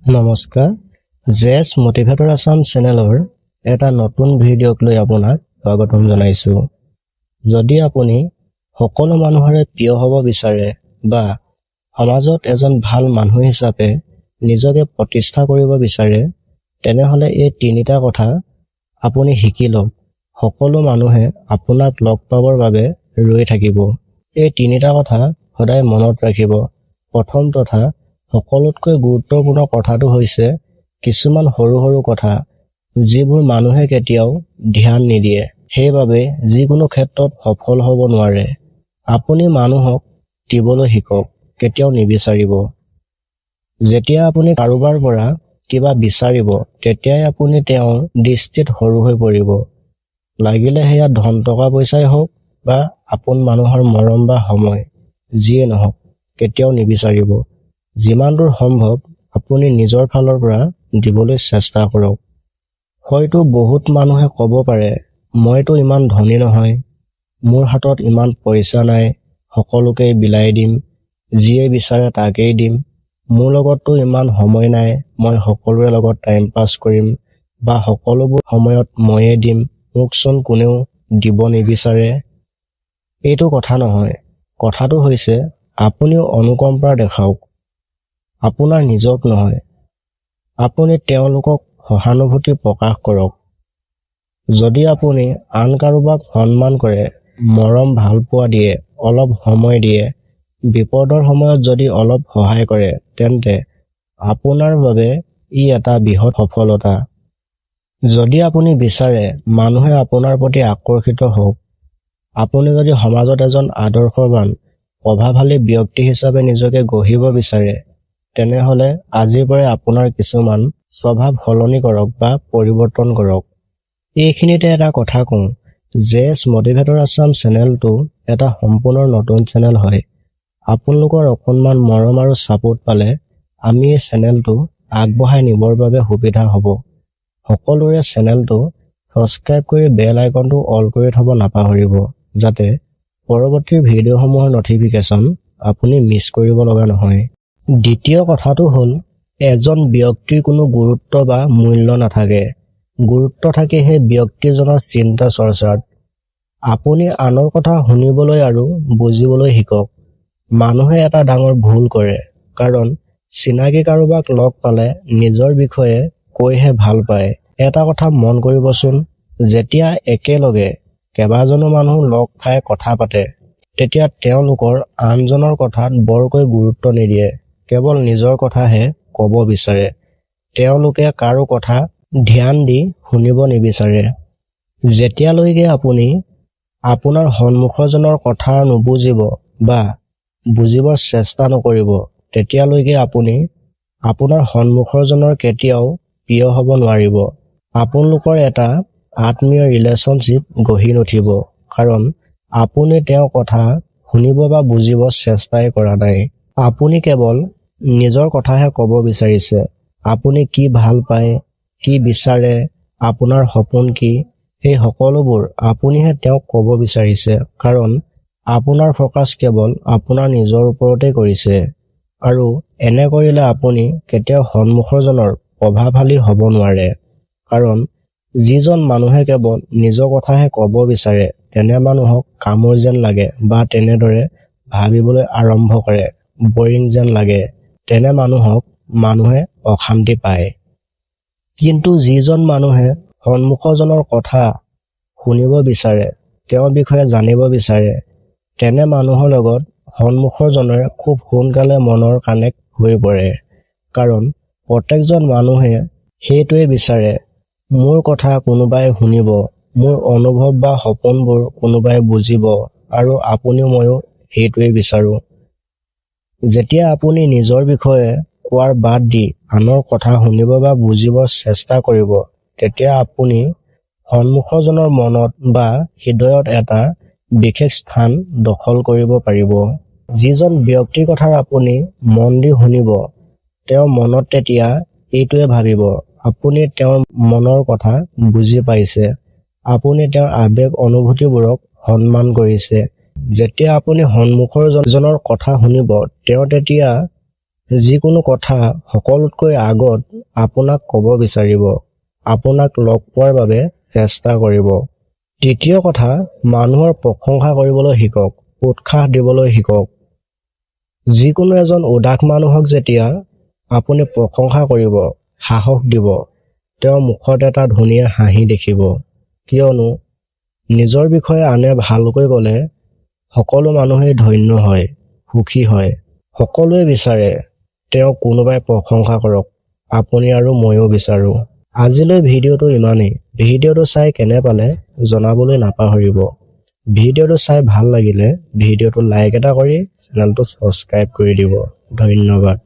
নমস্কাৰ, জেছ মটিভেটৰ আছাম চেনেলৰ এটা নতুন ভিডিঅ'ক লৈ আপোনাক স্বাগতম জনাইছোঁ। যদি আপুনি সকলো মানুহৰে প্ৰিয় হ'ব বিচাৰে বা সমাজত এজন ভাল মানুহ হিচাপে নিজকে প্ৰতিষ্ঠা কৰিব বিচাৰে, তেনেহ'লে এই তিনিটা কথা আপুনি শিকি লওক। সকলো মানুহে আপোনাক লগ পাবৰ বাবে ৰৈ থাকিব। এই তিনিটা কথা সদায় মনত ৰাখিব। প্ৰথম তথা সকলোতকৈ গুৰুত্বপূৰ্ণ কথাটো হৈছে কিছুমান সৰু সৰু কথা যিবোৰ মানুহে কেতিয়াও ধ্যান নিদিয়ে, সেইবাবে যিকোনো ক্ষেত্ৰত সফল হ'ব নোৱাৰে। আপুনি মানুহক দিবলৈ শিকক, কেতিয়াও নিবিচাৰিব। যেতিয়া আপুনি কাৰোবাৰ পৰা কিবা বিচাৰিব, তেতিয়াই আপুনি তেওঁৰ দৃষ্টিত সৰু হৈ পৰিব। লাগিলে সেয়া ধন টকা পইচাই হওক বা আপোন মানুহৰ মৰম বা সময়, যিয়ে নহওক, কেতিয়াও নিবিচাৰিব। যিমান দূৰ সম্ভৱ আপুনি নিজৰ ফালৰ পৰা দিবলৈ চেষ্টা কৰক। হয়তো বহুত মানুহে ক'ব পাৰে, মইতো ইমান ধনী নহয়, মোৰ হাতত ইমান পইচা নাই, সকলোকেই বিলাই দিম, যিয়ে বিচাৰে তাকেই দিম, মোৰ লগততো ইমান সময় নাই, মই সকলোৰে লগত টাইম পাছ কৰিম বা সকলোবোৰ সময়ত ময়ে দিম, মোকচোন কোনেও দিব নিবিচাৰে। এইটো কথা নহয়। কথাটো হৈছে আপুনিও অনুকম্পা দেখাওক, আপোনাৰ নিজক নহয়। আপুনি তেওঁলোকক সহানুভূতি প্ৰকাশ কৰক। যদি আপুনি আন কাৰোবাক সন্মান কৰে, মৰম ভালপোৱা দিয়ে, অলপ সময় দিয়ে, বিপদৰ সময়ত যদি অলপ সহায় কৰে, তেন্তে আপোনাৰ বাবে ই এটা বৃহৎ সফলতা। যদি আপুনি বিচাৰে মানুহে আপোনাৰ প্ৰতি আকৰ্ষিত হওক, আপুনি যদি সমাজত এজন আদৰ্শৱান প্ৰভাৱশালী ব্যক্তি হিচাপে নিজকে গঢ়িব বিচাৰে, তেনেহ'লে আজিৰ পৰাই আপোনাৰ কিছুমান স্বভাৱ সলনি কৰক বা পৰিৱৰ্তন কৰক। এইখিনিতে এটা কথা কওঁ, জেছ মটিভেটৰ আছাম চেনেলটো এটা সম্পূৰ্ণ নতুন চেনেল হয়। আপোনালোকৰ অকণমান মৰম আৰু ছাপোৰ্ট পালে আমি এই চেনেলটো আগবঢ়াই নিবৰ বাবে সুবিধা হ'ব। সকলোৰে চেনেলটো ছাবস্ক্ৰাইব কৰি বেল আইকনটো অল কৰি থ'ব নাপাহৰিব, যাতে পৰৱৰ্তী ভিডিঅ'সমূহৰ নটিফিকেশ্যন আপুনি মিছ কৰিব লগা নহয়। দ্বিতীয় কথাটো হ'ল, এজন ব্যক্তিৰ কোনো গুৰুত্ব বা মূল্য নাথাকে। গুৰুত্ব থাকে সেই ব্যক্তিজনৰ চিন্তা চৰ্চাত। আপুনি আনৰ কথা শুনিবলৈ আৰু বুজিবলৈ শিকক। মানুহে এটা ডাঙৰ ভুল কৰে, কাৰণ চিনাকি কাৰোবাক লগ পালে নিজৰ বিষয়ে কৈহে ভাল পায়। এটা কথা মন কৰিবচোন, যেতিয়া একেলগে কেইবাজনো মানুহ লগ খাই কথা পাতে, তেতিয়া তেওঁলোকৰ আনজনৰ কথাত বৰকৈ গুৰুত্ব নিদিয়ে, কেৱল নিজৰ কথাহে ক'ব বিচাৰে। তেওঁলোকে কাৰো কথা ধ্যান দি শুনিব নিবিচাৰে। যেতিয়ালৈকে আপুনি আপোনাৰ সন্মুখজনৰ কথা নুবুজিব বা বুজিবৰ চেষ্টা নকৰিব, তেতিয়ালৈকে আপুনি আপোনাৰ সন্মুখজনৰ কেতিয়াও প্ৰিয় হ'ব নোৱাৰিব। আপোনালোকৰ এটা আত্মীয় ৰিলেশ্যনশ্বিপ গঢ়ি নুঠিব, কাৰণ আপুনি তেওঁৰ কথা শুনিব বা বুজিব চেষ্টাই কৰা নাই। আপুনি কেৱল নিজৰ কথাহে ক'ব বিচাৰিছে। আপুনি কি ভাল পায়, কি বিচাৰে, আপোনাৰ সপোন কি, সেই সকলোবোৰ আপুনিহে তেওঁক ক'ব বিচাৰিছে, কাৰণ আপোনাৰ ফ'কাছ কেৱল আপোনাৰ নিজৰ ওপৰতে কৰিছে। আৰু এনে কৰিলে আপুনি কেতিয়াও সন্মুখজনৰ প্ৰভাৱশালী হ'ব নোৱাৰে, কাৰণ যিজন মানুহে কেৱল নিজৰ কথাহে ক'ব বিচাৰে, তেনে মানুহক কামোৰ যেন লাগে বা তেনেদৰে ভাবিবলৈ আৰম্ভ কৰে, বৰিং যেন লাগে, তেনে মানুহক মানুহে অশান্তি পায়। কিন্তু যিজন মানুহে সন্মুখজনৰ কথা শুনিব বিচাৰে, তেওঁৰ বিষয়ে জানিব বিচাৰে, তেনে মানুহৰ লগত সন্মুখজনে খুব সোনকালে মনৰ কানেক্ট হৈ পৰে। কাৰণ প্ৰত্যেকজন মানুহে সেইটোৱে বিচাৰে, মোৰ কথা কোনোবাই শুনিব, মোৰ অনুভৱ বা সপোনবোৰ কোনোবাই বুজিব, আৰু আপুনিও ময়ো সেইটোৱে বিচাৰোঁ। যেতিয়া আপুনি নিজৰ বিষয়ে কোৱাৰ বাদ দি আনৰ কথা শুনিব বা বুজিবৰ চেষ্টা কৰিব, তেতিয়া আপুনি সন্মুখজনৰ মনত বা হৃদয়ত এটা বিশেষ স্থান দখল কৰিব পাৰিব। যিজন ব্যক্তিৰ কথা আপুনি মন দি শুনিব, তেওঁৰ মনত তেতিয়া এইটোৱে ভাবিব, আপুনি তেওঁৰ মনৰ কথা বুজি পাইছে, আপুনি তেওঁৰ আৱেগ অনুভূতিবোৰক সন্মান কৰিছে। যেতিয়া আপুনি সন্মুখৰ জনৰ কথা শুনিব, তেওঁ তেতিয়া যিকোনো কথা সকলোতকৈ আগত আপোনাক ক'ব বিচাৰিব, আপোনাক লগ পোৱাৰ বাবে চেষ্টা কৰিব। তৃতীয় কথা, মানুহৰ প্ৰশংসা কৰিবলৈ শিকক, উৎসাহ দিবলৈ শিকক। যিকোনো এজন উদাস মানুহক যেতিয়া আপুনি প্ৰশংসা কৰিব, সাহস দিব, তেওঁৰ মুখত এটা ধুনীয়া হাঁহি দেখিব। কিয়নো নিজৰ বিষয়ে আনে ভালকৈ ক'লে সকলো মানুহেই ধন্য হয়, সুখী হয়। সকলোৱে বিচাৰে তেওঁক কোনোবাই প্ৰশংসা কৰক, আপুনি আৰু ময়ো বিচাৰো। আজিলৈ ভিডিঅ'টো ইমানেই। ভিডিঅ'টো চাই কেনে পালে জনাবলৈ নাপাহৰিব। ভিডিঅ'টো চাই ভাল লাগিলে ভিডিঅ'টো লাইক এটা কৰি চেনেলটো ছাবস্ক্ৰাইব কৰি দিব। ধন্যবাদ।